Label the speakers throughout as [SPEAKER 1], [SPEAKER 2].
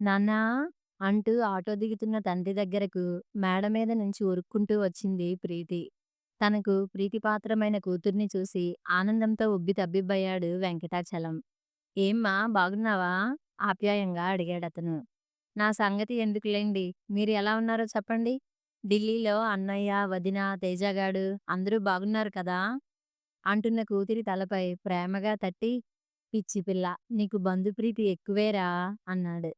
[SPEAKER 1] నాన్నా అంటూ ఆటో దిగుతున్న తండ్రి దగ్గరకు మేడ మీద నుంచి ఉరుక్కుంటూ వచ్చింది ప్రీతి. తనకు ప్రీతిపాత్రమైన కూతుర్ని చూసి ఆనందంతో ఉబ్బి తబ్బిబ్బయ్యాడు వెంకటాచలం. ఏమ్మా బాగున్నావా? ఆప్యాయంగా అడిగాడతను. నా సంగతి ఎందుకులేండి, మీరు ఎలా ఉన్నారో చెప్పండి. ఢిల్లీలో అన్నయ్య, వదిన, తేజగాడు అందరూ బాగున్నారు కదా? అంటున్న కూతురి తలపై ప్రేమగా తట్టి, పిచ్చి పిల్ల, నీకు బంధుప్రీతి ఎక్కువేరా అన్నాడు.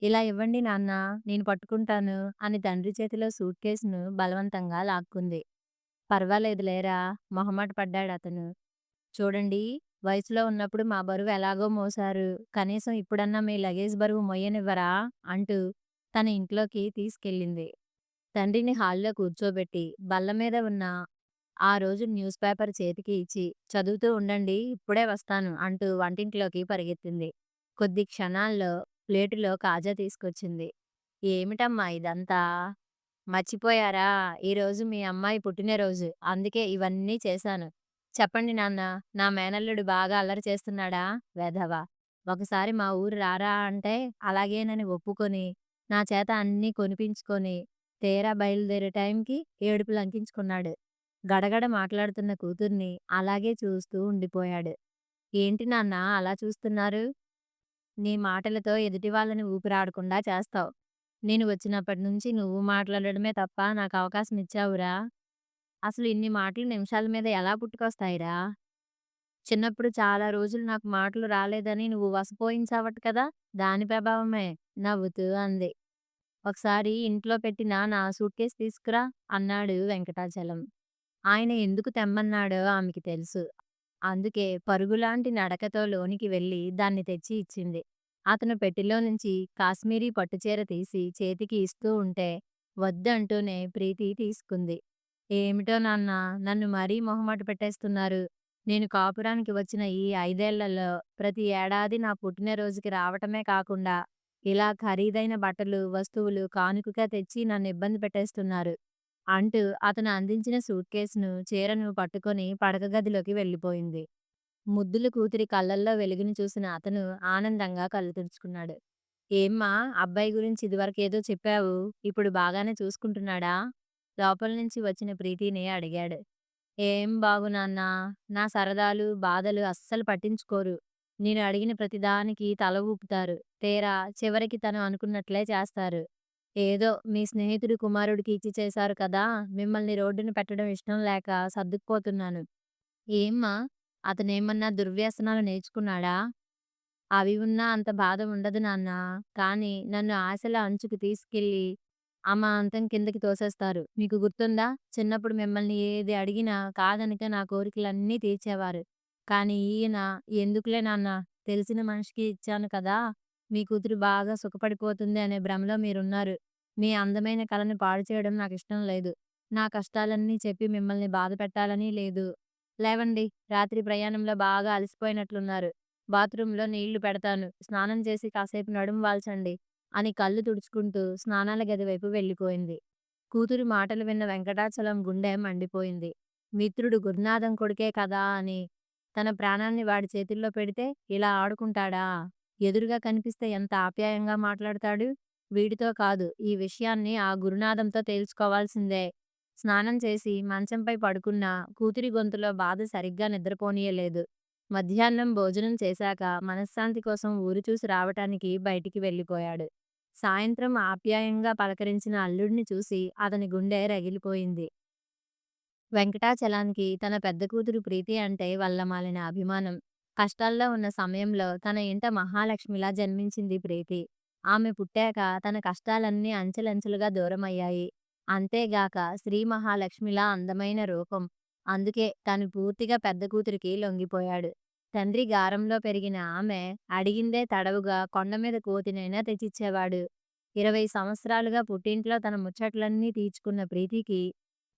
[SPEAKER 1] ఇలా ఇవ్వండి నాన్న, నేను పట్టుకుంటాను అని తండ్రి చేతిలో సూట్ కేసును బలవంతంగా లాక్కుంది. పర్వాలేదు లేరా, మొహమాట పడ్డాడతను. చూడండి, వయసులో ఉన్నప్పుడు మా బరువు ఎలాగో మోసారు, కనీసం ఇప్పుడన్నా మీ లగేజ్ బరువు మొయ్యనివ్వరా అంటూ తన ఇంట్లోకి తీసుకెళ్ళింది. తండ్రిని హాల్లో కూర్చోబెట్టి బల్ల మీద ఉన్న ఆ రోజు న్యూస్ పేపర్ చేతికి ఇచ్చి, చదువుతూ ఉండండి, ఇప్పుడే వస్తాను అంటూ వంటింట్లోకి పరిగెత్తింది. కొద్ది క్షణాల్లో ప్లేటులో కాజా తీసుకొచ్చింది. ఏమిటమ్మా ఇదంతా? మర్చిపోయారా? ఈరోజు మీ అమ్మాయి పుట్టినరోజు, అందుకే ఇవన్నీ చేశాను. చెప్పండి నాన్న, నా మేనల్లుడు బాగా అల్లరి చేస్తున్నాడా? వెధవ. ఒకసారి మా ఊరు రారా అంటే అలాగేనని ఒప్పుకొని, నా చేత అన్నీ కొనిపించుకొని, తీరా బయలుదేరే టైంకి ఏడుపు లంకించుకున్నాడు. గడగడ మాట్లాడుతున్న కూతుర్ని అలాగే చూస్తూ ఉండిపోయాడు. ఏంటి నాన్నా అలా చూస్తున్నారు? నీ మాటలతో ఎదుటి వాళ్ళని ఊపిరాడకుండా చేస్తావు. నేను వచ్చినప్పటి నుంచి నువ్వు మాట్లాడడమే తప్ప నాకు అవకాశం ఇచ్చావురా? అసలు ఇన్ని మాటలు నిమిషాల మీద ఎలా పుట్టుకొస్తాయిరా? చిన్నప్పుడు చాలా రోజులు నాకు మాటలు రాలేదని నువ్వు వసపోయించావట కదా! దాని ప్రభావమే నవ్వుతూ అంది. ఒకసారి ఇంట్లో పెట్టిన నా సూట్‌కేస్ తీసుకురా అన్నాడు వెంకటాచలం. ఆయన ఎందుకు తెమ్మన్నాడో ఆమెకి తెలుసు. అందుకే పరుగులాంటి నడకతో లోనికి వెళ్ళి దాన్ని తెచ్చి ఇచ్చింది. అతను పెట్టెలో నుంచి కాశ్మీరీ పట్టుచీర తీసి చేతికి ఇస్తూ ఉంటే వద్దంటూనే ప్రీతి తీసుకుంది. ఏమిటో నాన్నా, నన్ను మరీ మొహమాట పెట్టేస్తున్నారు. నేను కాపురానికి వచ్చిన ఈ 5 ఏళ్లలో ప్రతి ఏడాది నా పుట్టినరోజుకి రావటమే కాకుండా ఇలా ఖరీదైన బట్టలు, వస్తువులు కానుకగా తెచ్చి నన్ను ఇబ్బంది పెట్టేస్తున్నారు అంటూ అతను అందించిన సూట్ కేసును, చీరను పట్టుకొని పడక గదిలోకి వెళ్ళిపోయింది. ముద్దుల కూతురి కళ్ళల్లో వెలుగుని చూసిన అతను ఆనందంగా కళ్ళు తుడుచుకున్నాడు. ఏమ్మా, అబ్బాయి గురించి ఇదివరకేదో చెప్పావు, ఇప్పుడు బాగానే చూసుకుంటున్నాడా? లోపల నుంచి వచ్చిన ప్రీతిని అడిగాడు. ఏం బాగు నాన్నా, నా సరదాలు, బాధలు అస్సలు పట్టించుకోరు. నేను అడిగిన ప్రతిదానికి తల ఊపుతారు. తీరా చివరికి తను అనుకున్నట్లే చేస్తారు. ఏదో మీ స్నేహితుడి కుమారుడికి ఇచ్చి చేశారు కదా, మిమ్మల్ని రోడ్డున పెట్టడం ఇష్టం లేక సర్దుకుపోతున్నాను. ఏమ్మా, అతనేమన్నా దుర్వ్యసనాలు నేర్చుకున్నాడా? అవి ఉన్నా అంత బాధ ఉండదు నాన్నా. కానీ నన్ను ఆశల అంచుకు తీసుకెళ్ళి అమాంతం కిందకి తోసేస్తారు. మీకు గుర్తుందా? చిన్నప్పుడు మిమ్మల్ని ఏది అడిగినా కాదనక నా కోరికలన్నీ తీర్చేవారు. కానీ ఈయన ఎందుకులే నాన్నా, తెలిసిన మనిషికి ఇచ్చాను కదా! మీ కూతురు బాగా సుఖపడిపోతుంది అనే భ్రమలో మీరున్నారు. మీ అందమైన కలను పాడు చేయడం నాకిష్టం లేదు. నా కష్టాలన్నీ చెప్పి మిమ్మల్ని బాధ పెట్టాలని లేదు. లేవండి, రాత్రి ప్రయాణంలో బాగా అలసిపోయినట్లున్నారు. బాత్రూంలో నీళ్లు పెడతాను. స్నానం చేసి కాసేపు నడుం వాల్చండి అని కళ్ళు తుడుచుకుంటూ స్నానాల గది వైపు వెళ్ళిపోయింది. కూతురి మాటలు విన్న వెంకటాచలం గుండె మండిపోయింది. మిత్రుడు గురునాథం కొడుకే కదా అని తన ప్రాణాన్ని వాడి చేతుల్లో పెడితే ఇలా ఆడుకుంటాడా? ఎదురుగా కనిపిస్తే ఎంత ఆప్యాయంగా మాట్లాడతాడు. వీడితో కాదు, ఈ విషయాన్ని ఆ గురునాథంతో తేల్చుకోవాల్సిందే. స్నానం చేసి మంచంపై పడుకున్న కూతురి గొంతులో బాధ సరిగ్గా నిద్రపోనీయలేదు. మధ్యాహ్నం భోజనం చేశాక మనశ్శాంతి కోసం ఊరు చూసి రావటానికి బయటికి వెళ్ళిపోయాడు. సాయంత్రం ఆప్యాయంగా పలకరించిన అల్లుడిని చూసి అతని గుండె రగిలిపోయింది. వెంకటాచలానికి తన పెద్ద కూతురు ప్రీతి అంటే వల్లమాలిన అభిమానం. కష్టాల్లో ఉన్న సమయంలో తన ఇంట మహాలక్ష్మిలా జన్మించింది ప్రీతి. ఆమె పుట్టాక తన కష్టాలన్నీ అంచెలంచెలుగా దూరమయ్యాయి. అంతేగాక శ్రీ మహాలక్ష్మిలా అందమైన రూపం. అందుకే తను పూర్తిగా పెద్ద కూతురికి లొంగిపోయాడు. తండ్రి గారంలో పెరిగిన ఆమె అడిగిందే తడవుగా కొండమీద కోతినైనా తెచ్చిచ్చేవాడు. 20 సంవత్సరాలుగా పుట్టింట్లో తన ముచ్చట్లన్నీ తీర్చుకున్న ప్రీతికి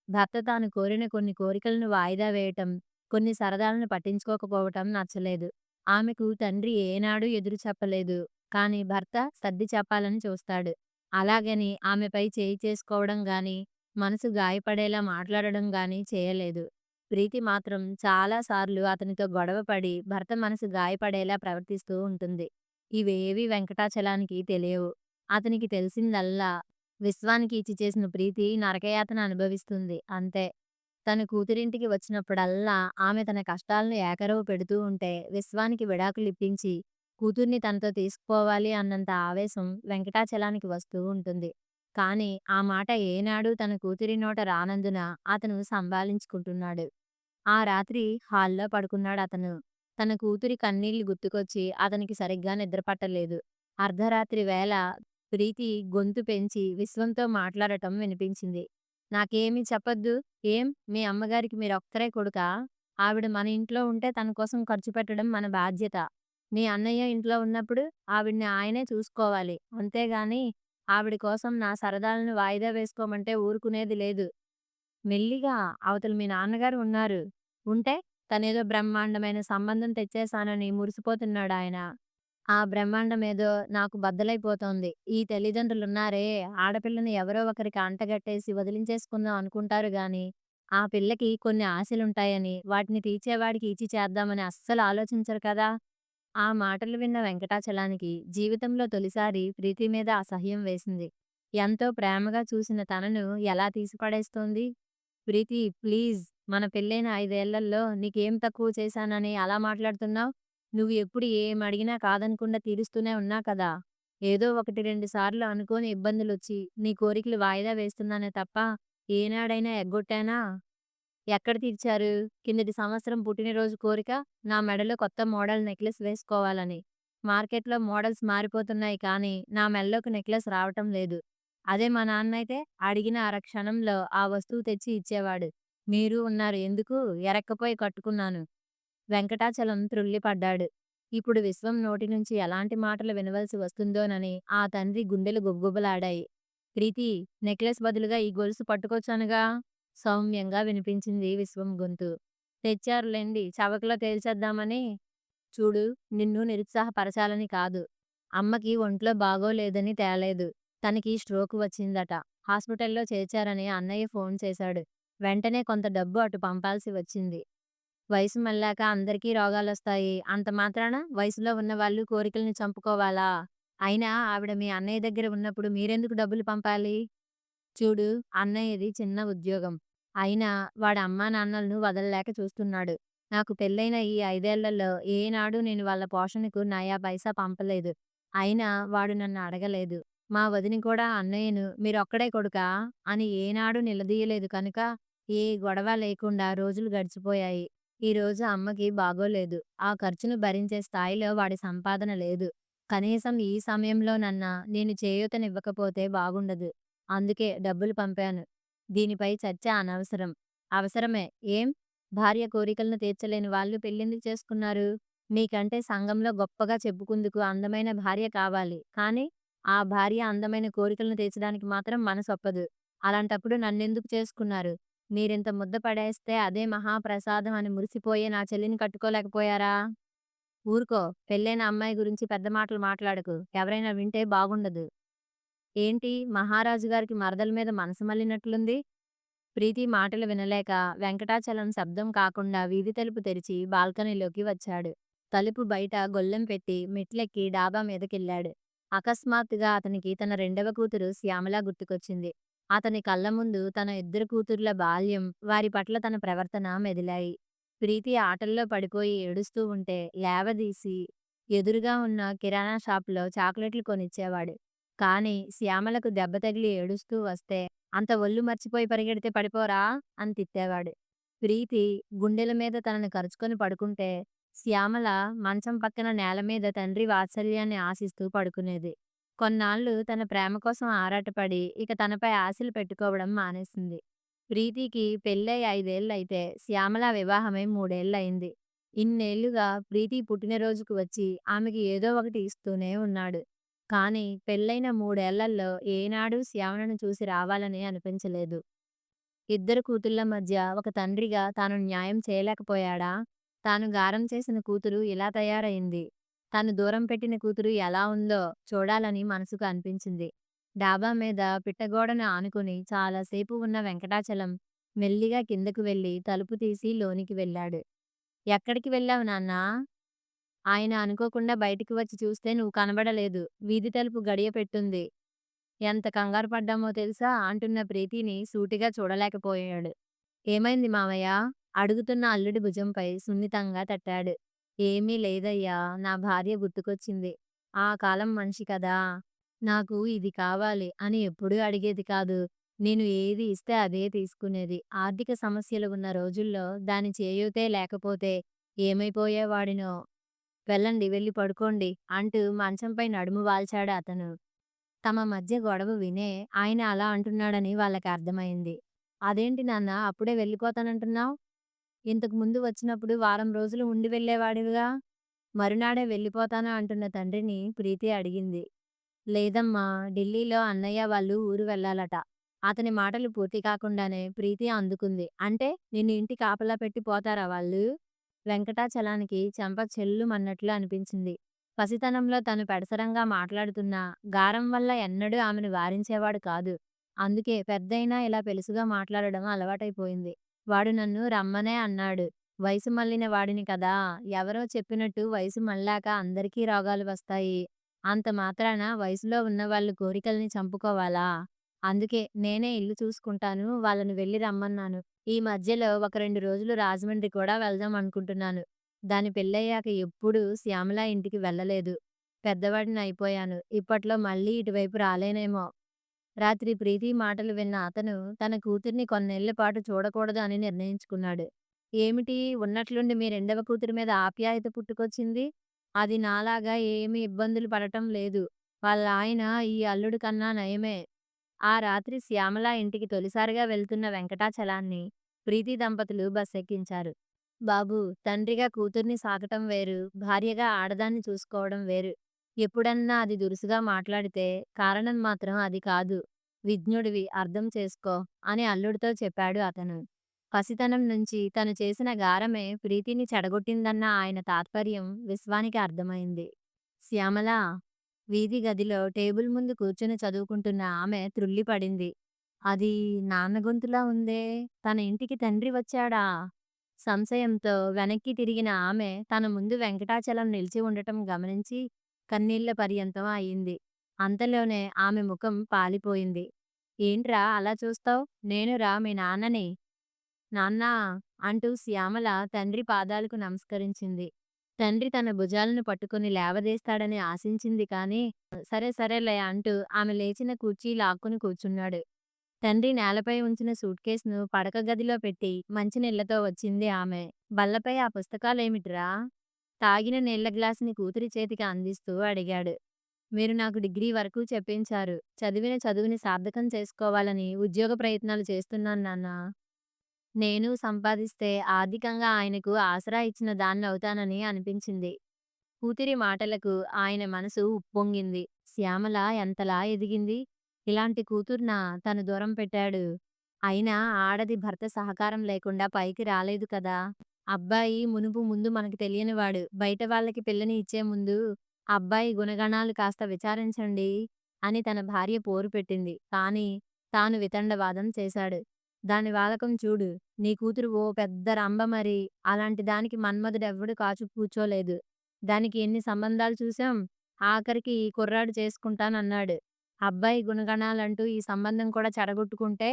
[SPEAKER 1] భర్త తాను కోరిన కొన్ని కోరికలను వాయిదా వేయటం, కొన్ని సరదాలను పట్టించుకోకపోవటం నచ్చలేదు. ఆమెకు తండ్రి ఏనాడూ ఎదురు చెప్పలేదు. కానీ భర్త సర్ది చెప్పాలని చూస్తాడు. అలాగని ఆమెపై చేయి చేసుకోవడం గానీ, మనసు గాయపడేలా మాట్లాడడం గానీ చేయలేదు. ప్రీతి మాత్రం చాలా సార్లు అతనితో గొడవ పడి భర్త మనసు గాయపడేలా ప్రవర్తిస్తూ ఉంటుంది. ఇవేవి వెంకటాచలానికి తెలియవు. అతనికి తెలిసిందల్లా విశ్వానికి ఇచ్చి చేసిన ప్రీతి నరకయాతన అనుభవిస్తుంది అంతే. తన కూతురింటికి వచ్చినప్పుడల్లా ఆమె తన కష్టాలను ఏకరవు పెడుతూ ఉంటే విశ్వానికి విడాకులిప్పించి కూతుర్ని తనతో తీసుకుపోవాలి అన్నంత ఆవేశం వెంకటాచలానికి వస్తూ ఉంటుంది. కానీ ఆ మాట ఏనాడూ తన కూతురి నోట రానందున అతను సంభాళించుకుంటున్నాడు. ఆ రాత్రి హాల్‌లో పడుకున్నాడతను. తన కూతురి కన్నీళ్లు గుర్తుకొచ్చి అతనికి సరిగ్గా నిద్ర పట్టలేదు. అర్ధరాత్రి వేళ ప్రీతి గొంతు పెంచి విశ్వంతో మాట్లాడటం వినిపించింది. "నాకేమీ చెప్పొద్దు. ఏం మీ అమ్మగారికి మీరొక్కరే కొడుకా? ఆవిడ మన ఇంట్లో ఉంటే తన కోసం ఖర్చు పెట్టడం మన బాధ్యత. మీ అన్నయ్య ఇంట్లో ఉన్నప్పుడు ఆవిడ్ని ఆయనే చూసుకోవాలి. అంతేగాని ఆవిడ కోసం నా సరదాలను వాయిదా వేసుకోమంటే ఊరుకునేది లేదు." మెల్లిగా అవతల మీ నాన్నగారు ఉన్నారు. ఉంటే తనేదో బ్రహ్మాండమైన సంబంధం తెచ్చేసానని మురిసిపోతున్నాడాయన. ఆ బ్రహ్మాండమేదో నాకు బద్దలైపోతోంది. ఈ తల్లిదండ్రులున్నారే, ఆడపిల్లని ఎవరో ఒకరికి అంటగట్టేసి వదిలించేసుకుందాం అనుకుంటారు గానీ, ఆ పిల్లకి కొన్ని ఆశలుంటాయని, వాటిని తీర్చేవాడికి ఇచ్చి చేద్దామని అస్సలు ఆలోచించరు కదా! ఆ మాటలు విన్న వెంకటాచలానికి జీవితంలో తొలిసారి ప్రీతి మీద అసహ్యం వేసింది. ఎంతో ప్రేమగా చూసిన తనను ఎలా తీసిపడేస్తోంది? ప్రీతి ప్లీజ్, మన పెళ్ళైన 5 ఏళ్లలో నీకేం తక్కువ చేశానని అలా మాట్లాడుతున్నావు? నువ్వు ఎప్పుడు ఏమడిగినా కాదనకుండా తీరుస్తూనే ఉన్నా కదా! ఏదో 1, 2 సార్లు అనుకోని ఇబ్బందులొచ్చి నీ కోరికలు వాయిదా వేస్తున్నానే తప్ప ఏనాడైనా ఎగ్గొట్టానా? ఎక్కడ తీర్చారు? కిందటి సంవత్సరం పుట్టినరోజు కోరిక నా మెడలో కొత్త మోడల్ నెక్లెస్ వేసుకోవాలని. మార్కెట్‌లో మోడల్స్ మారిపోతున్నాయి కానీ నా మెడలోకి నెక్లెస్ రావటం లేదు. అదే మా నాన్నయితే అడిగిన అరక్షణంలో ఆ వస్తువు తెచ్చి ఇచ్చేవాడు. మీరు ఉన్నారు ఎందుకు? ఎరక్కపోయి కట్టుకున్నాను. వెంకటాచలం త్రుళ్ళిపడ్డాడు. ఇప్పుడు విశ్వం నోటి నుంచి ఎలాంటి మాటలు వినవలసి వస్తుందోనని ఆ తండ్రి గుండెలు గుబగుబలాడాయి. ప్రీతి, నెక్లెస్ బదులుగా ఈ గొలుసు పట్టుకొచ్చానుగా సౌమ్యంగా వినిపించింది విశ్వం గొంతు. తెచ్చారులెండి, చవకలో తేల్చేద్దామని. చూడు, నిన్ను నిరుత్సాహపరచాలని కాదు. అమ్మకి ఒంట్లో బాగోలేదని తేలేదు. తనకి స్ట్రోక్ వచ్చిందట. హాస్పిటల్లో చేర్చారని అన్నయ్య ఫోన్ చేశాడు. వెంటనే కొంత డబ్బు అటు పంపాల్సి వచ్చింది. వయసు మళ్ళాక అందరికీ రోగాలొస్తాయి. అంత మాత్రాన వయసులో ఉన్నవాళ్ళు కోరికల్ని చంపుకోవాలా? అయినా ఆవిడ మీ అన్నయ్య దగ్గర ఉన్నప్పుడు మీరెందుకు డబ్బులు పంపాలి? చూడు, అన్నయ్యది చిన్న ఉద్యోగం. అయినా వాడి అమ్మానాన్నలను వదలలేక చూస్తున్నాడు. నాకు పెళ్ళైన ఈ 5 ఏళ్లలో ఏనాడూ నేను వాళ్ళ పోషణకు నయా పైసా పంపలేదు. అయినా వాడు నన్ను అడగలేదు. మా వదిన కూడా అన్నయ్యను మీరొక్కడే కొడుకా అని ఏనాడూ నిలదీయలేదు కనుక ఏ గొడవ లేకుండా రోజులు గడిచిపోయాయి. ఈరోజు అమ్మకి బాగోలేదు. ఆ ఖర్చును భరించే స్థాయిలో వాడి సంపాదన లేదు. కనీసం ఈ సమయంలోనన్నా నేను చేయూతనివ్వకపోతే బాగుండదు. అందుకే డబ్బులు పంపాను. దీనిపై చర్చ అనవసరం. అవసరమే. ఏం? భార్య కోరికలను తీర్చలేని వాళ్ళు పెళ్ళెందుకు చేసుకున్నారు? మీకంటే సంఘంలో గొప్పగా చెప్పుకుందుకు అందమైన భార్య కావాలి. కానీ ఆ భార్య అందమైన కోరికలను తీర్చడానికి మాత్రం మనసొప్పదు. అలాంటప్పుడు నన్నెందుకు చేసుకున్నారు? మీరింత ముద్ద పడేస్తే అదే మహాప్రసాదం అని మురిసిపోయే నా చెల్లిని కట్టుకోలేకపోయారా? ఊరుకో. పెళ్ళైన అమ్మాయి గురించి పెద్ద మాటలు మాట్లాడకు. ఎవరైనా వింటే బాగుండదు. ఏంటి, మహారాజు గారికి మరదల మీద మనసు మళ్ళినట్లుంది? ప్రీతి మాటలు వినలేక వెంకటాచలం శబ్దం కాకుండా వీధి తలుపు తెరిచి బాల్కనీలోకి వచ్చాడు. తలుపు బయట గొళ్ళెం పెట్టి మెట్లెక్కి డాబా మీదకెళ్ళాడు. అకస్మాత్తుగా అతనికి తన రెండవ కూతురు శ్యామల గుర్తుకొచ్చింది. అతని కళ్ళ ముందు తన ఇద్దరు కూతుర్ల బాల్యం, వారి పట్ల తన ప్రవర్తన మెదిలాయి. ప్రీతి ఆటల్లో పడిపోయి ఏడుస్తూ ఉంటే లేవదీసి ఎదురుగా ఉన్న కిరాణా షాపులో చాక్లెట్లు కొనిచ్చేవాడు. కానీ శ్యామలకు దెబ్బ తగిలి ఏడుస్తూ వస్తే అంత ఒళ్ళు మర్చిపోయి పరిగెడితే పడిపోరా అని తిట్టేవాడు. ప్రీతి గుండెల మీద తనను కరుచుకొని పడుకుంటే శ్యామల మంచం పక్కన నేల మీద తండ్రి వాత్సల్యాన్ని ఆశిస్తూ పడుకునేది. కొన్నాళ్ళు తన ప్రేమ కోసం ఆరాటపడి ఇక తనపై ఆశలు పెట్టుకోవడం మానేసింది. ప్రీతికి పెళ్ళై 5 ఏళ్లయితే శ్యామల వివాహమై 3 ఏళ్లయింది. ఇన్నేళ్లుగా ప్రీతి పుట్టినరోజుకు వచ్చి ఆమెకి ఏదో ఒకటి ఇస్తూనే ఉన్నాడు. కానీ పెళ్ళైన 3 ఏళ్లలో ఏనాడూ శ్యామలను చూసి రావాలని అనిపించలేదు. ఇద్దరు కూతుళ్ళ మధ్య ఒక తండ్రిగా తాను న్యాయం చేయలేకపోయాడా? తాను గారం చేసిన కూతురు ఇలా తయారయింది. తాను దూరం పెట్టిన కూతురు ఎలా ఉందో చూడాలని మనసుకు అనిపించింది. డాబా మీద పిట్టగోడను ఆనుకుని చాలాసేపు ఉన్న వెంకటాచలం మెల్లిగా కిందకు వెళ్ళి తలుపు తీసి లోనికి వెళ్ళాడు. ఎక్కడికి వెళ్ళావు నాన్నా? ఆయన అనుకోకుండా బయటికి వచ్చి చూస్తే నువ్వు కనబడలేదు. వీధి తలుపు గడియ పెట్టుంది. ఎంత కంగారు పడ్డామో తెలుసా? అంటున్న ప్రీతిని సూటిగా చూడలేకపోయాడు. ఏమైంది మావయ్య? అడుగుతున్న అల్లుడి భుజంపై సున్నితంగా తట్టాడు. ఏమీ లేదయ్యా! నా భార్య గుర్తుకొచ్చింది. ఆ కాలం మనిషి కదా! నాకు ఇది కావాలి అని ఎప్పుడూ అడిగేది కాదు. నేను ఏది ఇస్తే అదే తీసుకునేది. ఆర్థిక సమస్యలు ఉన్న రోజుల్లో దాని చేయూతే లేకపోతే ఏమైపోయేవాడినో. వెళ్ళండి వెళ్లి పడుకోండి అంటూ మంచంపై నడుము వాల్చాడు అతను. తమ మధ్య గొడవ వినే ఆయన అలా అంటున్నాడని వాళ్ళకి అర్థమైంది. అదేంటి నాన్న అప్పుడే వెళ్ళిపోతానంటున్నావ్? ఇంతకు ముందు వచ్చినప్పుడు వారం రోజులు ఉండి వెళ్ళేవాడివిగా? మరునాడే వెళ్ళిపోతాను అంటున్న తండ్రిని ప్రీతి అడిగింది. లేదమ్మా, ఢిల్లీలో అన్నయ్య వాళ్ళు ఊరు వెళ్ళాలట. అతని మాటలు పూర్తి కాకుండానే ప్రీతి అందుకుంది. అంటే నిన్ను ఇంటి కాపలా పెట్టి పోతారా వాళ్ళు? వెంకటాచలానికి చెంప చెల్లుమన్నట్లు అనిపించింది. పసితనంలో తను పెడసరంగా మాట్లాడుతున్నా గారం వల్ల ఎన్నడూ ఆమెను వారించేవాడు కాదు. అందుకే పెద్దయినా ఇలా పెలుసుగా మాట్లాడడం అలవాటైపోయింది. వాడు నన్ను రమ్మనే అన్నాడు. వయసు మళ్ళిన వాడిని కదా! ఎవరో చెప్పినట్టు వయసు మళ్ళాక అందరికీ రోగాలు వస్తాయి. అంత మాత్రాన వయసులో ఉన్నవాళ్ళు కోరికల్ని చంపుకోవాలా? అందుకే నేనే ఇల్లు చూసుకుంటాను. వాళ్ళని వెళ్లి రమ్మన్నాను. ఈ మధ్యలో ఒక 2 రోజులు రాజమండ్రి కూడా వెళ్దాం అనుకుంటున్నాను. దాని పెళ్ళయ్యాక ఎప్పుడూ శ్యామల ఇంటికి వెళ్ళలేదు. పెద్దవాడిని అయిపోయాను. ఇప్పట్లో మళ్ళీ ఇటువైపు రాలేనేమో. రాత్రి ప్రీతి మాటలు విన్న అతను తన కూతుర్ని కొన్నేళ్ల పాటు చూడకూడదు అని నిర్ణయించుకున్నాడు. ఏమిటి ఉన్నట్లుండి మీ రెండవ కూతురి మీద ఆప్యాయత పుట్టుకొచ్చింది? అది నాలాగా ఏమీ ఇబ్బందులు పడటం లేదు. వాళ్ళ ఆయన ఈ అల్లుడు కన్నా నయమే. ఆ రాత్రి శ్యామల ఇంటికి తొలిసారిగా వెళ్తున్న వెంకటాచలాన్ని ప్రీతి దంపతులు బస్సెక్కించారు. బాబూ, తండ్రిగా కూతుర్ని సాకటం వేరు, భార్యగా ఆడదాన్ని చూసుకోవడం వేరు. ఎప్పుడన్నా అది దురుసుగా మాట్లాడితే కారణం మాత్రం అది కాదు. విజ్ఞుడివి అర్థం చేసుకో అని అల్లుడితో చెప్పాడు అతను. పసితనం నుంచి తను చేసిన గారమే ప్రీతిని చెడగొట్టిందన్న ఆయన తాత్పర్యం విశ్వానికి అర్థమైంది. శ్యామల వీధి గదిలో టేబుల్ ముందు కూర్చుని చదువుకుంటున్న ఆమె త్రుళ్ళిపడింది. అది నాన్న గొంతులా ఉందే! తన ఇంటికి తండ్రి వచ్చాడా? సంశయంతో వెనక్కి తిరిగిన ఆమె తన ముందు వెంకటాచలం నిలిచి ఉండటం గమనించి కన్నీళ్ల పర్యంతం అయింది. అంతలోనే ఆమె ముఖం పాలిపోయింది. ఏంట్రా అలా చూస్తావ్? నేనురా మీ నాన్నని. నాన్నా! అంటూ శ్యామల తండ్రి పాదాలకు నమస్కరించింది. తండ్రి తన భుజాలను పట్టుకుని లేవదీస్తాడని ఆశించింది కానీ, సరే సరేలే అంటూ ఆమె లేచిన కుర్చీ లాక్కుని కూర్చున్నాడు. తండ్రి నేలపై ఉంచిన సూట్కేస్‌ను పడక గదిలో పెట్టి మంచినీళ్లతో వచ్చింది ఆమె. బల్లపై ఆ పుస్తకాలేమిట్రా? తాగిన నీళ్ల గ్లాసుని కూతురి చేతికి అందిస్తూ అడిగాడు. మీరు నాకు డిగ్రీ వరకు చెప్పించారు. చదివిన చదువుని సార్థకం చేసుకోవాలని ఉద్యోగ ప్రయత్నాలు చేస్తున్నాను నాన్నా. నేను సంపాదిస్తే ఆర్థికంగా ఆయనకు ఆసరా ఇచ్చిన దాన్నవుతానని అనిపించింది. కూతురి మాటలకు ఆయన మనసు ఉప్పొంగింది. శ్యామల ఎంతలా ఎదిగింది. ఇలాంటి కూతుర్నా తను దూరం పెట్టాడు. అయినా ఆడది భర్త సహకారం లేకుండా పైకి రాలేదు కదా! అబ్బాయి మునుపు ముందు మనకు తెలియనివాడు. బయట వాళ్ళకి పిల్లని ఇచ్చే ముందు అబ్బాయి గుణగణాలు కాస్త విచారించండి అని తన భార్య పోరు పెట్టింది. కానీ తాను వితండవాదం చేశాడు. దాని వాలకం చూడు. నీ కూతురు ఓ పెద్ద రంభ మరి. అలాంటి దానికి మన్మధుడెవ్వడు కాచు కూర్చోలేదు. దానికి ఎన్ని సంబంధాలు చూసాం. ఆఖరికి ఈ కుర్రాడు చేసుకుంటానన్నాడు. అబ్బాయి గుణగణాలంటూ ఈ సంబంధం కూడా చెడగొట్టుకుంటే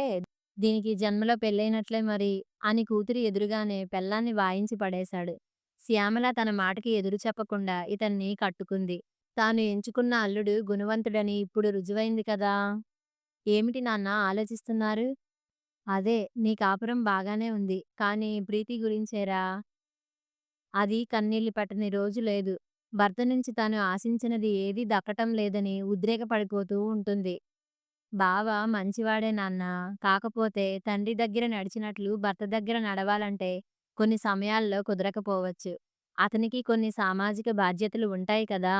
[SPEAKER 1] దీనికి ఈ జన్మలో పెళ్ళైనట్లే మరి అని కూతురి ఎదురుగానే పెళ్ళాన్ని వాయించి పడేశాడు. శ్యామల తన మాటకి ఎదురు చెప్పకుండా ఇతన్ని కట్టుకుంది. తాను ఎంచుకున్న అల్లుడు గుణవంతుడని ఇప్పుడు రుజువైంది కదా! ఏమిటి నాన్నా ఆలోచిస్తున్నారు? అదే నీ కాపురం బాగానే ఉంది. కానీ ప్రీతి గురించేరా? అది కన్నీళ్లు పెట్టని రోజు లేదు. భర్త నుంచి తాను ఆశించినది ఏదీ దక్కటం లేదని ఉద్రేకపడిపోతూ ఉంటుంది. బావ మంచివాడే నాన్నా. కాకపోతే తండ్రి దగ్గర నడిచినట్లు భర్త దగ్గర నడవాలంటే కొన్ని సమయాల్లో కుదరకపోవచ్చు. అతనికి కొన్ని సామాజిక బాధ్యతలు ఉంటాయి కదా!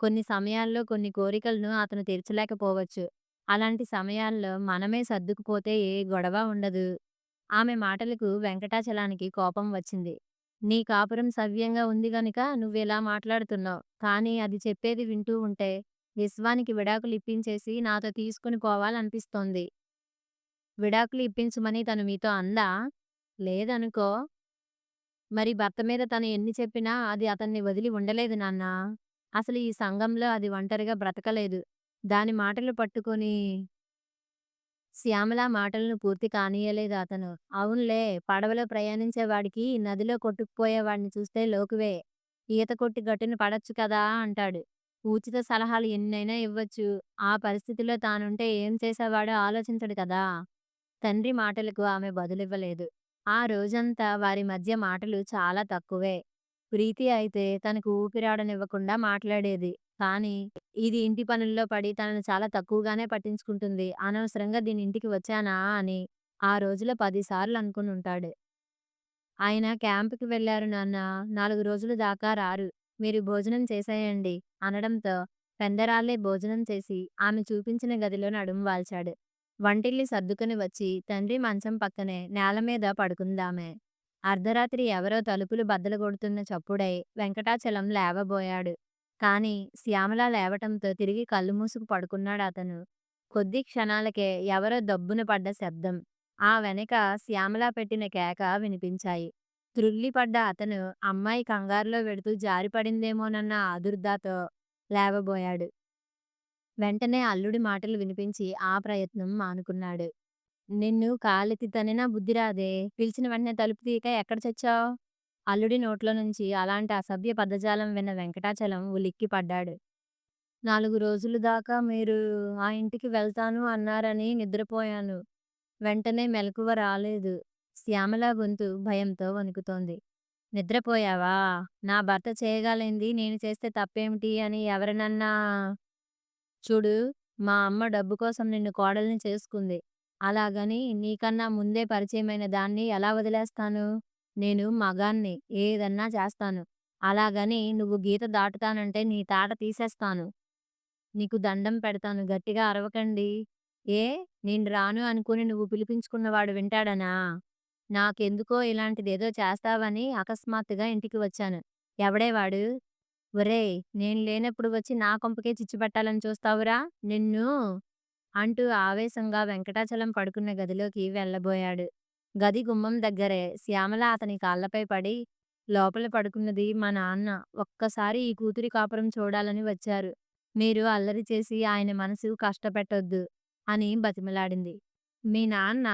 [SPEAKER 1] కొన్ని సమయాల్లో కొన్ని కోరికలను అతను తీర్చలేకపోవచ్చు. అలాంటి సమయాల్లో మనమే సర్దుకుపోతే ఏ గొడవ ఉండదు. ఆమె మాటలకు వెంకటాచలానికి కోపం వచ్చింది. నీ కాపురం సవ్యంగా ఉంది గనుక నువ్విలా మాట్లాడుతున్నావు. కానీ అది చెప్పేది వింటూ ఉంటే విశ్వానికి విడాకులు ఇప్పించేసి నాతో తీసుకుని పోవాలనిపిస్తోంది. విడాకులు ఇప్పించమని తను మీతో అందా? లేదనుకో. మరి భర్త మీద తను ఎన్ని చెప్పినా అది అతన్ని వదిలి ఉండలేదు నాన్న. అసలు ఈ సంఘంలో అది ఒంటరిగా బ్రతకలేదు. దాని మాటలు పట్టుకొని శ్యామల మాటలను పూర్తి కానీయలేదు అతను. అవునులే, పడవలో ప్రయాణించేవాడికి నదిలో కొట్టుకుపోయేవాడిని చూస్తే లోకువే. ఈత కొట్టి గట్టున పడొచ్చు కదా అంటాడు. ఉచిత సలహాలు ఎన్నైనా ఇవ్వచ్చు. ఆ పరిస్థితిలో తానుంటే ఏం చేసేవాడో ఆలోచించడు కదా! తండ్రి మాటలకు ఆమె బదులివ్వలేదు. ఆ రోజంతా వారి మధ్య మాటలు చాలా తక్కువే. ప్రీతి అయితే తనకు ఊపిరాడనివ్వకుండా మాట్లాడేది. కానీ ఇది ఇంటి పనుల్లో పడి తనను చాలా తక్కువగానే పట్టించుకుంటుంది. అనవసరంగా దీనింటికి వచ్చానా అని ఆ రోజులో 10 సార్లు అనుకునుంటాడు. ఆయన క్యాంప్‌కి వెళ్లారు నాన్న. 4 రోజుల దాకా రారు. మీరు భోజనం చేసేయండి అనడంతో పెందరాళ్ళే భోజనం చేసి ఆమె చూపించిన గదిలో నడుం వాల్చాడు. వంటిల్లు సర్దుకుని వచ్చి తండ్రి మంచం పక్కనే నేల మీద పడుకుందామె. అర్ధరాత్రి ఎవరో తలుపులు బద్దలు కొడుతున్న చప్పుడై వెంకటాచలం లేవబోయాడు. కాని శ్యామల లేవటంతో తిరిగి కళ్ళు మూసుకు పడుకున్నాడతను. కొద్ది క్షణాలకే ఎవరో దబ్బున పడ్డ శబ్దం. ఆ వెనక శ్యామల పెట్టిన కేక వినిపించాయి. త్రుళ్ళిపడ్డ అతను అమ్మాయి కంగారులో వెడుతూ జారిపడిందేమోనన్న ఆదుర్దాతో లేవబోయాడు. వెంటనే అల్లుడి మాటలు వినిపించి ఆ ప్రయత్నం మానుకున్నాడు. నిన్ను కాలెత్తి తన్నినా బుద్ధి రాదే! పిలిచిన వెంటనే తలుపు తీయక ఎక్కడ చచ్చావు? అల్లుడి నోట్లో నుంచి అలాంటి అసభ్య పదజాలం విన్న వెంకటాచలం ఉలిక్కిపడ్డాడు. 4 రోజుల దాకా మీరు ఆ ఇంటికి వెళ్తాను అన్నారని నిద్రపోయాను. వెంటనే మెలకువ రాలేదు. శ్యామల గొంతు భయంతో వణుకుతోంది. నిద్రపోయావా? నా భర్త చేయగలిగింది నేను చేస్తే తప్పేమిటి అని ఎవరినన్నా చూడు, మా అమ్మ డబ్బు కోసం నిన్ను కోడల్ని చేసుకుంది. అలాగని నీకన్నా ముందే పరిచయమైన దాన్ని ఎలా వదిలేస్తాను? నేను మగాణ్ణి. ఏదన్నా చేస్తాను. అలాగని నువ్వు గీత దాటుతానంటే నీ తాట తీసేస్తాను. నీకు దండం పెడతాను. గట్టిగా అరవకండి. ఏ? నేను రాను అనుకుని నువ్వు పిలిపించుకున్నవాడు వింటాడనా? నాకెందుకో ఇలాంటిదేదో చేస్తావని అకస్మాత్తుగా ఇంటికి వచ్చాను. ఎవడే వాడు? ఒరేయ్! నేను లేనప్పుడు వచ్చి నా కొంపకే చిచ్చు పెట్టాలని చూస్తావురా? నిన్ను అంటూ ఆవేశంగా వెంకటాచలం పడుకున్న గదిలోకి వెళ్ళబోయాడు. గది గుమ్మం దగ్గరే శ్యామల అతని కాళ్ళపై పడి, లోపల పడుకున్నది మా నాన్న. ఒక్కసారి ఈ కూతురి కాపురం చూడాలని వచ్చారు. మీరు అల్లరి చేసి ఆయన మనసు కష్టపెట్టొద్దు అని బతిమిలాడింది. మీ నాన్న?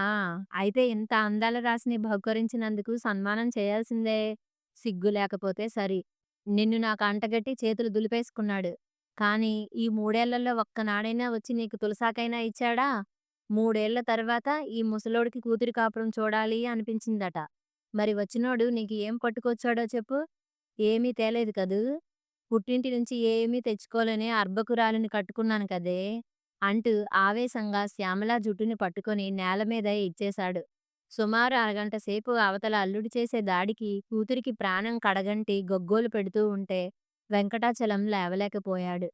[SPEAKER 1] అయితే ఇంత అందాల రాశిని బహుకరించినందుకు సన్మానం చేయాల్సిందే. సిగ్గు లేకపోతే సరి. నిన్ను నాకు అంటగట్టి చేతులు దులిపేసుకున్నాడు. కానీ ఈ 3 ఏళ్లలో ఒక్కనాడైనా వచ్చి నీకు తులసాకైనా ఇచ్చాడా? 3 ఏళ్ల తర్వాత ఈ ముసలోడికి కూతురి కాపురం చూడాలి అనిపించిందట. మరి వచ్చినోడు నీకు ఏం పట్టుకొచ్చాడో చెప్పు? ఏమీ తేలేదు కదూ! పుట్టింటి నుంచి ఏమీ తెచ్చుకోలేని అర్భకురాలిని కట్టుకున్నాను కదే! అంటూ ఆవేశంగా శ్యామల జుట్టుని పట్టుకొని నేల మీద ఇచ్చేశాడు. సుమారు అరగంట సేపు అవతల అల్లుడు చేసే దాడికి కూతురికి ప్రాణం కడగంటి గగ్గోలు పెడుతూ ఉంటే వెంకటాచలం లేవలేకపోయాడు.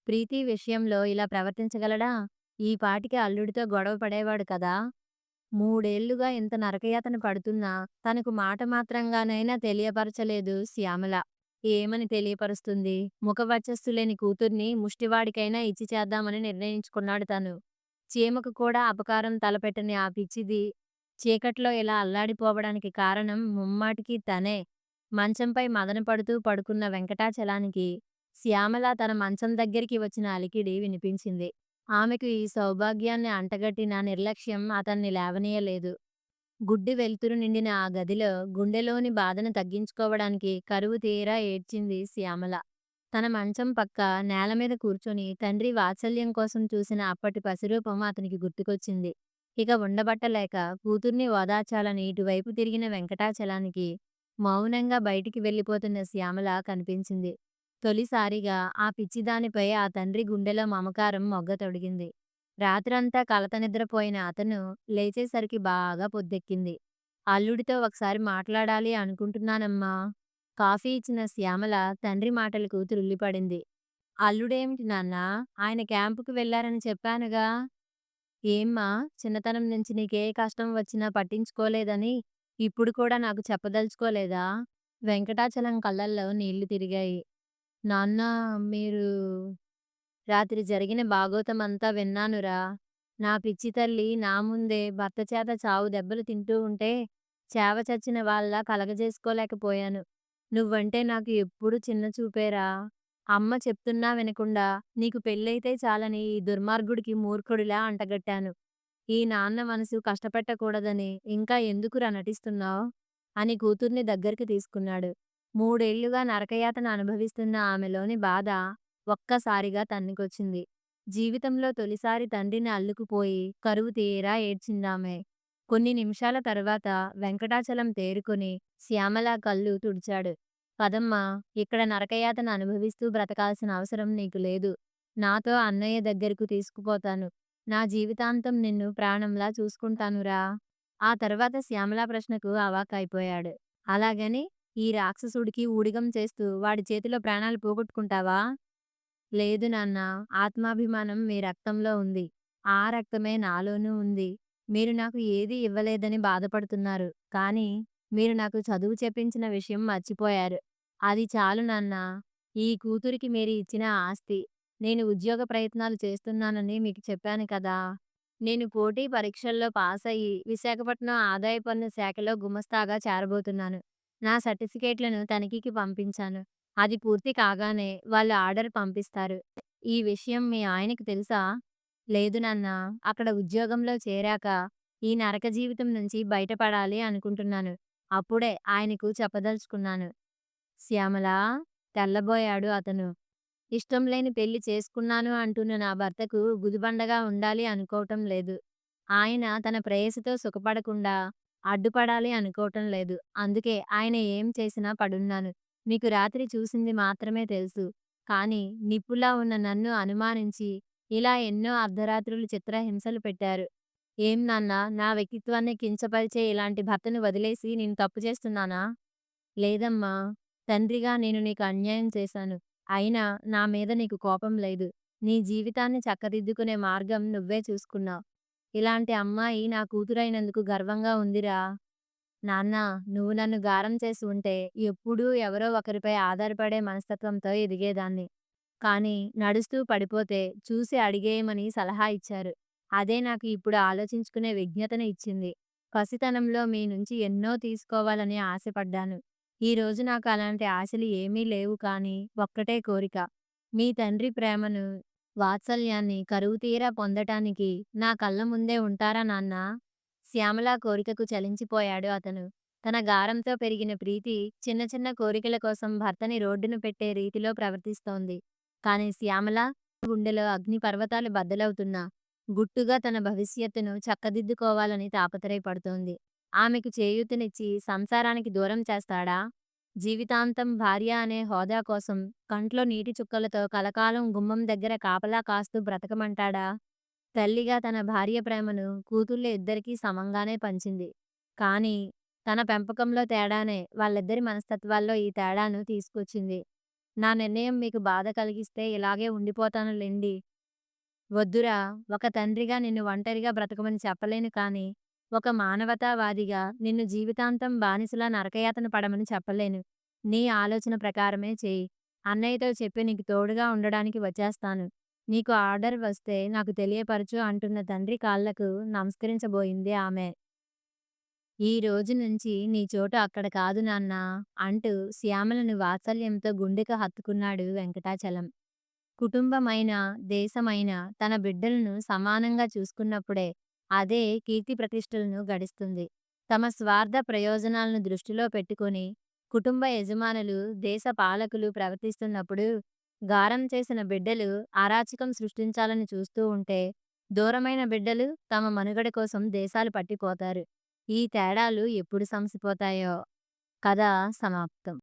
[SPEAKER 1] ప్రీతి విషయంలో ఇలా ప్రవర్తించగలడా? ఈ పాటికి అల్లుడితో గొడవ పడేవాడు కదా! 3 ఏళ్లుగా ఇంత నరకయాతన పడుతున్నా తనకు మాట మాత్రంగానైనా తెలియపరచలేదు శ్యామల. ఏమని తెలియపరుస్తుంది? ముఖవర్చస్సు లేని కూతుర్ని ముష్టివాడికైనా ఇచ్చి చేద్దామని నిర్ణయించుకున్నాడు తను. చీమకు కూడా అపకారం తలపెట్టని ఆ పిచ్చిది చీకట్లో ఇలా అల్లాడిపోవడానికి కారణం ముమ్మాటికి తనే. మంచంపై మదనపడుతూ పడుకున్న వెంకటాచలానికి శ్యామల తన మంచం దగ్గరికి వచ్చిన అలికిడి వినిపించింది. ఆమెకు ఈ సౌభాగ్యాన్ని అంటగట్టిన నిర్లక్ష్యం అతన్ని లేవనీయలేదు. గుడ్డి వెలుతురు నిండిన ఆ గదిలో గుండెలోని బాధను తగ్గించుకోవడానికి కరువు తీరా ఏడ్చింది శ్యామల. తన మంచం పక్క నేల మీద కూర్చొని తండ్రి వాత్సల్యం కోసం చూసిన అప్పటి పసిరూపం అతనికి గుర్తుకొచ్చింది. ఇక ఉండబట్టలేక కూతుర్ని ఓదార్చాలని ఇటువైపు తిరిగిన వెంకటాచలానికి మౌనంగా బయటికి వెళ్ళిపోతున్న శ్యామల కనిపించింది. తొలిసారిగా ఆ పిచ్చిదానిపై ఆ తండ్రి గుండెలో మమకారం మొగ్గతొడిగింది. రాత్రంతా కలత నిద్రపోయిన అతను లేచేసరికి బాగా పొద్దెక్కింది. అల్లుడితో ఒకసారి మాట్లాడాలి అనుకుంటున్నానమ్మా. కాఫీ ఇచ్చిన శ్యామల తండ్రి మాటలకు త్రుళ్ళిపడింది. అల్లుడేమిటి నాన్నా? ఆయన క్యాంపుకి వెళ్లారని చెప్పానుగా. ఏమ్మా, చిన్నతనం నుంచి నీకే కష్టం వచ్చినా పట్టించుకోలేదని ఇప్పుడు కూడా నాకు చెప్పదలుచుకోలేదా? వెంకటాచలం కళ్ళల్లో నీళ్లు తిరిగాయి. నాన్నా, మీరు రాత్రి జరిగిన బాగోతమంతా విన్నానురా. నా పిచ్చి తల్లి నా ముందే భర్త చేత చావు దెబ్బలు తింటూ ఉంటే చావ చచ్చిన వాళ్ళలా కలగజేసుకోలేకపోయాను. నువ్వంటే నాకు ఎప్పుడూ చిన్న చూపేరా! అమ్మ చెప్తున్నా వినకుండా నీకు పెళ్ళైతే చాలని ఈ దుర్మార్గుడికి మూర్ఖుడిలా అంటగట్టాను. ఈ నాన్న మనసు కష్టపెట్టకూడదని ఇంకా ఎందుకురా నటిస్తున్నావ్? అని కూతుర్ని దగ్గరికి తీసుకున్నాడు. 3 ఏళ్లుగా నరకయాతన అనుభవిస్తున్న ఆమెలోని బాధ ఒక్కసారిగా తన్నుకొచ్చింది. జీవితంలో తొలిసారి తండ్రిని అల్లుకుపోయి కరువు తీరా ఏడ్చిందామె. కొన్ని నిమిషాల తర్వాత వెంకటాచలం తేరుకొని శ్యామల కళ్ళు తుడిచాడు. పదమ్మా, ఇక్కడ నరకయాతన అనుభవిస్తూ బ్రతకాల్సిన అవసరం నీకు లేదు. నాతో అన్నయ్య దగ్గరకు తీసుకుపోతాను. నా జీవితాంతం నిన్ను ప్రాణంలా చూసుకుంటానురా. ఆ తర్వాత శ్యామల ప్రశ్నకు అవాక్కయిపోయాడు. అలాగని ఈ రాక్షసుడికి ఊడిగం చేస్తూ వాడి చేతిలో ప్రాణాలు పోగొట్టుకుంటావా? లేదు నాన్నా, ఆత్మాభిమానం మీ రక్తంలో ఉంది. ఆ రక్తమే నాలోనూ ఉంది. మీరు నాకు ఏదీ ఇవ్వలేదని బాధపడుతున్నారు. కానీ మీరు నాకు చదువు చెప్పించిన విషయం మర్చిపోయారు. అది చాలు నాన్నా. ఈ కూతురికి మీరు ఇచ్చిన ఆస్తి. నేను ఉద్యోగ ప్రయత్నాలు చేస్తున్నానని మీకు చెప్పాను కదా! నేను పోటీ పరీక్షల్లో పాసయ్యి విశాఖపట్నం ఆదాయ పన్ను శాఖలో గుమస్తాగా చేరబోతున్నాను. నా సర్టిఫికేట్లను తనిఖీకి పంపించాను. అది పూర్తి కాగానే వాళ్ళు ఆర్డర్ పంపిస్తారు. ఈ విషయం మీ ఆయనకి తెలుసా? లేదు నాన్నా. అక్కడ ఉద్యోగంలో చేరాక ఈ నరక జీవితం నుంచి బయటపడాలి అనుకుంటున్నాను. అప్పుడే ఆయనకు చెప్పదలుచుకున్నాను. శ్యామలా, తెల్లబోయాడు అతను. ఇష్టం లేని పెళ్లి చేసుకున్నాను అంటున్న నా భర్తకు గుదిబండగా ఉండాలి అనుకోవటం లేదు. ఆయన తన ప్రేయసితో సుఖపడకుండా అడ్డుపడాలి అనుకోవటం లేదు. అందుకే ఆయన ఏం చేసినా పడున్నాను. మీకు రాత్రి చూసింది మాత్రమే తెలుసు. కానీ నిప్పులా ఉన్న నన్ను అనుమానించి ఇలా ఎన్నో అర్ధరాత్రులు చిత్రహింసలు పెట్టారు. ఏం నాన్నా, నా వ్యక్తిత్వాన్ని కించపరిచే ఇలాంటి భర్తను వదిలేసి నేను తప్పు చేస్తున్నానా? లేదమ్మా. తండ్రిగా నేను నీకు అన్యాయం చేశాను. అయినా నా మీద నీకు కోపం లేదు. నీ జీవితాన్ని చక్కదిద్దుకునే మార్గం నువ్వే చూసుకున్నావు. ఇలాంటి అమ్మాయి నా కూతురైనందుకు గర్వంగా ఉందిరా. నాన్నా, నువ్వు నన్ను గారం చేసి ఉంటే ఎప్పుడూ ఎవరో ఒకరిపై ఆధారపడే మనస్తత్వంతో ఎదిగేదాన్ని. కానీ నడుస్తూ పడిపోతే చూసి అడిగేయమని సలహా ఇచ్చారు. అదే నాకు ఇప్పుడు ఆలోచించుకునే విజ్ఞతను ఇచ్చింది. పసితనంలో మీ నుంచి ఎన్నో తీసుకోవాలని ఆశపడ్డాను. ఈరోజు నాకు అలాంటి ఆశలు ఏమీ లేవు, కానీ ఒక్కటే కోరిక. మీ తండ్రి ప్రేమను, వాత్సల్యాన్ని కరువుతీరా పొందటానికి నా కళ్ళ ముందే ఉంటారా నాన్నా? శ్యామల కోరికకు చలించిపోయాడు అతను. తన గారంతో పెరిగిన ప్రీతి చిన్న చిన్న కోరికల కోసం భర్తని రోడ్డున పెట్టే రీతిలో ప్రవర్తిస్తోంది. కానీ శ్యామల గుండెలో అగ్ని పర్వతాలు బద్దలవుతున్నా గుట్టుగా తన భవిష్యత్తును చక్కదిద్దుకోవాలని తాపత్రయపడుతోంది. ఆమెకు చేయూతనిచ్చి సంసారానికి దూరం చేస్తాడా? జీవితాంతం భార్య అనే హోదా కోసం కంట్లో నీటి చుక్కలతో కలకాలం గుమ్మం దగ్గర కాపలా కాస్తూ బ్రతకమంటాడా? తల్లిగా తన భార్య ప్రేమను కూతుళ్ళ ఇద్దరికీ సమంగానే పంచింది. కానీ తన పెంపకంలో తేడానే వాళ్ళిద్దరి మనస్తత్వాల్లో ఈ తేడాను తీసుకొచ్చింది. నా నిర్ణయం మీకు బాధ కలిగిస్తే ఇలాగే ఉండిపోతాను లెండి. వద్దురా. ఒక తండ్రిగా నిన్ను ఒంటరిగా బ్రతకమని చెప్పలేను, కానీ ఒక మానవతావాదిగా నిన్ను జీవితాంతం బానిసలా నరకయాతన పడమని చెప్పలేను. నీ ఆలోచన ప్రకారమే చెయ్యి. అన్నయ్యతో చెప్పి నీకు తోడుగా ఉండడానికి వచ్చేస్తాను. నీకు ఆర్డర్ వస్తే నాకు తెలియపరచు అంటున్న తండ్రి కాళ్ళకు నమస్కరించబోయింది ఆమె. ఈ రోజు నుంచి నీ చోటు అక్కడ కాదు నాన్నా అంటూ శ్యామలను వాత్సల్యంతో గుండెకు హత్తుకున్నాడు వెంకటాచలం. కుటుంబమైన, దేశమైన తన బిడ్డలను సమానంగా చూసుకున్నప్పుడే అదే కీర్తి ప్రతిష్టలను గడిస్తుంది. తమ స్వార్థ ప్రయోజనాలను దృష్టిలో పెట్టుకొని కుటుంబ యజమానులు, దేశ పాలకులు ప్రవర్తిస్తున్నప్పుడు గారం చేసిన బిడ్డలు అరాచకం సృష్టించాలని చూస్తూ ఉంటే దూరమైన బిడ్డలు తమ మనుగడ కోసం దేశాలు పట్టిపోతారు. ఈ తేడాలు ఎప్పుడు సమసిపోతాయో. కథ సమాప్తం.